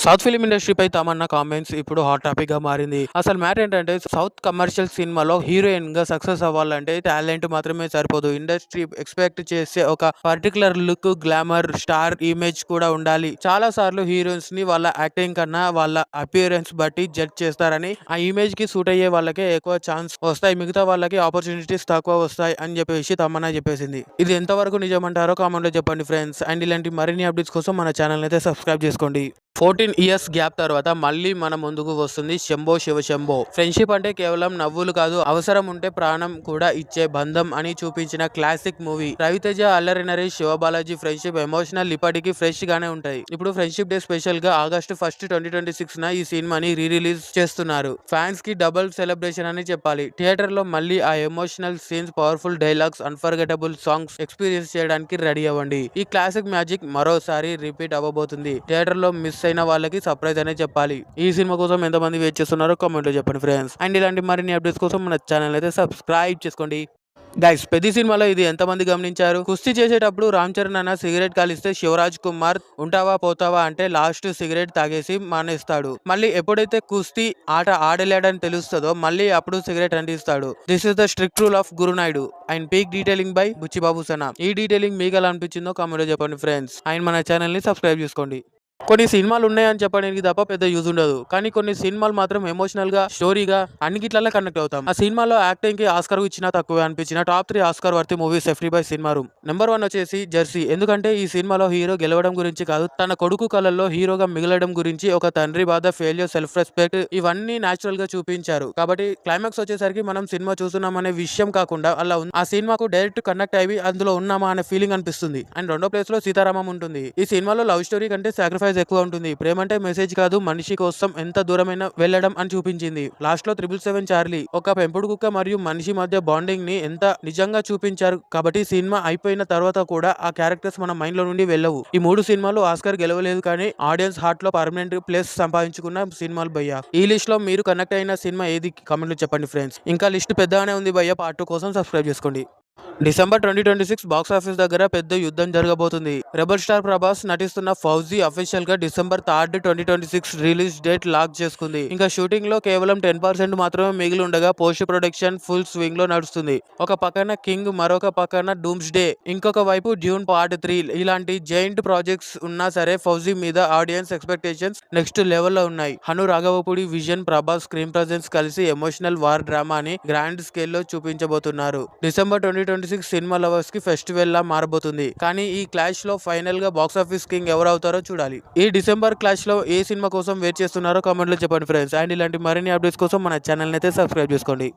South film ఇండస్ట్రీపై Tamannaah comments ఇప్పుడు hot topic గా మారింది. అసలు మ్యాటర్ ఏంటంటే సౌత్ కమర్షియల్ సినిమాలో హీరోయిన్ గా సక్సెస్ అవ్వాలంటే టాలెంట్ మాత్రమే సరిపోదు. ఇండస్ట్రీ ఎక్స్పెక్ట్ చేసే ఒక particular look, glamour, star image కూడా ఉండాలి. చాలా సార్లు హీరోయిన్స్ ని వాళ్ళ యాక్టింగ్ కన్నా వాళ్ళ అపియరెన్స్ బట్టి జడ్జ్ చేస్తారని, ఆ ఇమేజ్ కి సూట్ అయ్యే వాళ్ళకే ఎక్కువ ఛాన్స్ వస్తాయి, మిగతా వాళ్ళకి ఆపర్చునిటీస్ తక్కువ వస్తాయి అని చెప్పేసి తమన్నా చెప్పేసింది. ఇది ఎంతవరకు నిజమంటారో కామెంట్ లో చెప్పండి ఫ్రెండ్స్. అండ్ ఇలాంటి మరిన్ని అప్డేట్స్ కోసం మన ఛానల్ అయితే సబ్స్క్రైబ్ చేసుకోండి. 14 ఇయర్స్ గ్యాప్ తర్వాత మళ్ళీ మన ముందుకు వస్తుంది శంభో శివ శంభో. ఫ్రెండ్షిప్ అంటే కేవలం నవ్వులు కాదు, అవసరం ఉంటే ప్రాణం కూడా ఇచ్చే బంధం అని చూపించిన classic movie. Ravi Teja, Allari Naresh, Siva Balaji friendship emotional ఇప్పటికీ ఫ్రెష్ గానే ఉంటాయి. ఇప్పుడు ఫ్రెండ్షిప్ డే స్పెషల్ గా ఆగస్టు 1, 2026 ఈ సినిమాని రిలీజ్ చేస్తున్నారు. ఫ్యాన్స్ కి డబుల్ సెలబ్రేషన్ అని చెప్పాలి. థియేటర్ లో మళ్ళీ ఆ emotional scenes, powerful dialogues, unforgettable songs experience చేయడానికి రెడీ అవ్వండి. ఈ క్లాసిక్ మ్యాజిక్ మరోసారి రిపీట్ అవ్వబోతుంది. థియేటర్ లో మిస్ అయిన వాళ్ళకి సర్ప్రైజ్ అనే చెప్పాలి. ఈ సినిమా కోసం ఎంతమంది వెయిట్ చేస్తున్నారో కామెంట్ లో చెప్పండి ఫ్రెండ్స్. అండ్ ఇలాంటి మరిన్ని అప్డేట్స్ కోసం మన ఛానల్ అయితే సబ్స్క్రైబ్ చేసుకోండి. గైస్, పెద్ద సినిమాలో ఇది ఎంతమంది గమనించారు? కుస్తీ చేసేటప్పుడు రామ్ చరణ్ అన్న సిగరెట్ కాలిస్తే శివరాజ్ కుమార్ ఉంటావా పోతావా అంటే లాస్ట్ సిగరెట్ తాగేసి మానేస్తాడు. మళ్ళీ ఎప్పుడైతే కుస్తీ ఆట ఆడలేడని తెలుస్తుందో మళ్ళీ అప్పుడు సిగరెట్ అంటిస్తాడు. This is the strict rule of Gurunaidu and peak detailing by Buchi Babu Sana. ఈ డీటెయిలింగ్ మీకు ఎలా అనిపించిందో కామెంట్ లో చెప్పండి ఫ్రెండ్స్. అండ్ మన ఛానల్ ని సబ్స్క్రైబ్ చేసుకోండి. కొన్ని సినిమాలు ఉన్నాయని చెప్పడానికి తప్ప పెద్ద యూజ్ ఉండదు, కానీ కొన్ని సినిమాలు మాత్రం ఎమోషనల్ గా, స్టోరీగా అన్నిట్లలో కనెక్ట్ అవుతాం. ఆ సినిమాలో యాక్టింగ్ కి ఆస్కార్ ఇచ్చినా తక్కువే అనిపించిన టాప్ 3 ఆస్కార్ వర్తి మూవీస్ ఎఫ్రీ బై సినిమా రూమ్. నెంబర్ 1 వచ్చేసి జెర్సీ. ఎందుకంటే ఈ సినిమాలో హీరో గెలవడం గురించి కాదు, తన కొడుకు కళల్లో హీరోగా మిగలడం గురించి, ఒక తండ్రి బాధ, ఫెయిల్యూర్, సెల్ఫ్ రెస్పెక్ట్ ఇవన్నీ నేచురల్ గా చూపించారు. కాబట్టి క్లైమాక్స్ వచ్చేసరికి మనం సినిమా చూస్తున్నాం అనే విషయం కాకుండా అలా ఆ సినిమాకు డైరెక్ట్ కనెక్ట్ అయ్యి అందులో ఉన్నామా అనే ఫీలింగ్ అనిపిస్తుంది. అండ్ రెండో ప్లేస్ లో సీతారామం ఉంటుంది. ఈ సినిమాలో లవ్ స్టోరీ కంటే సాక్రిఫైస్ ఎక్కువ ఉంటుంది. ప్రేమ అంటే మెసేజ్ కాదు, మనిషి కోసం ఎంత దూరమైనా వెళ్ళడం అని చూపించింది. లాస్ట్ లో 777 చార్లీ ఒక పెంపుడు కుక్క మరియు మనిషి మధ్య బాండింగ్ ని ఎంత నిజంగా చూపించారు. కాబట్టి సినిమా అయిపోయిన తర్వాత కూడా ఆ క్యారెక్టర్స్ మన మైండ్ లో నుండి వెళ్ళవు. ఈ 3 సినిమాలు ఆస్కార్ గెలవలేదు, కానీ ఆడియన్స్ హార్ట్ లో పర్మనెంట్ ప్లేస్ సంపాదించుకున్న సినిమాలు భయ్యా. ఈ లిస్ట్ లో మీరు కనెక్ట్ అయిన సినిమా ఏది కామెంట్ లో చెప్పండి ఫ్రెండ్స్. ఇంకా లిస్ట్ పెద్దగానే ఉంది భయ్యా. పార్ట్ 2 కోసం సబ్స్క్రైబ్ చేసుకోండి. డిసెంబర్ 2026 బాక్స్ ఆఫీస్ దగ్గర పెద్ద యుద్ధం జరగబోతుంది. రెబల్ స్టార్ ప్రభాస్ నటిస్తున్న ఫౌజీ అఫీషియల్ గా డిసెంబర్ 3, 2026 రిలీజ్ డేట్ లాక్ చేసుకుంది. ఇంకా షూటింగ్ లో కేవలం 10% మాత్రమే మిగిలి ఉండగా పోస్ట్ ప్రొడక్షన్ ఫుల్ స్వింగ్ లో నడుస్తుంది. ఒక పక్కన కింగ్, మరొక పక్కన డూమ్స్ డే, ఇంకొక వైపు డ్యూన్ పార్ట్ 3. ఇలాంటి జైంట్ ప్రాజెక్ట్స్ ఉన్నా సరే ఫౌజీ మీద ఆడియన్స్ ఎక్స్పెక్టేషన్స్ నెక్స్ట్ లెవెల్ లో ఉన్నాయి. Hanu Raghavapudi vision, Prabhas screen presence కలిసి ఎమోషనల్ వార్ డ్రామాని గ్రాండ్ స్కేల్ లో చూపించబోతున్నారు. డిసెంబర్ 2026 సినిమా లవర్స్ కి ఫెస్టివల్ లా మారబోతుంది. కానీ ఈ క్లాష్ లో ఫైనల్ గా బాక్స్ ఆఫీస్ కింగ్ ఎవరు అవుతారో చూడాలి. ఈ డిసెంబర్ క్లాష్ లో ఏ సినిమా కోసం వెయిట్ చేస్తున్నారో కామెంట్ లో చెప్పండి ఫ్రెండ్స్. అండ్ ఇలాంటి మరిన్ని అప్డేట్స్ కోసం మన ఛానల్ అయితే సబ్స్క్రైబ్ చేసుకోండి.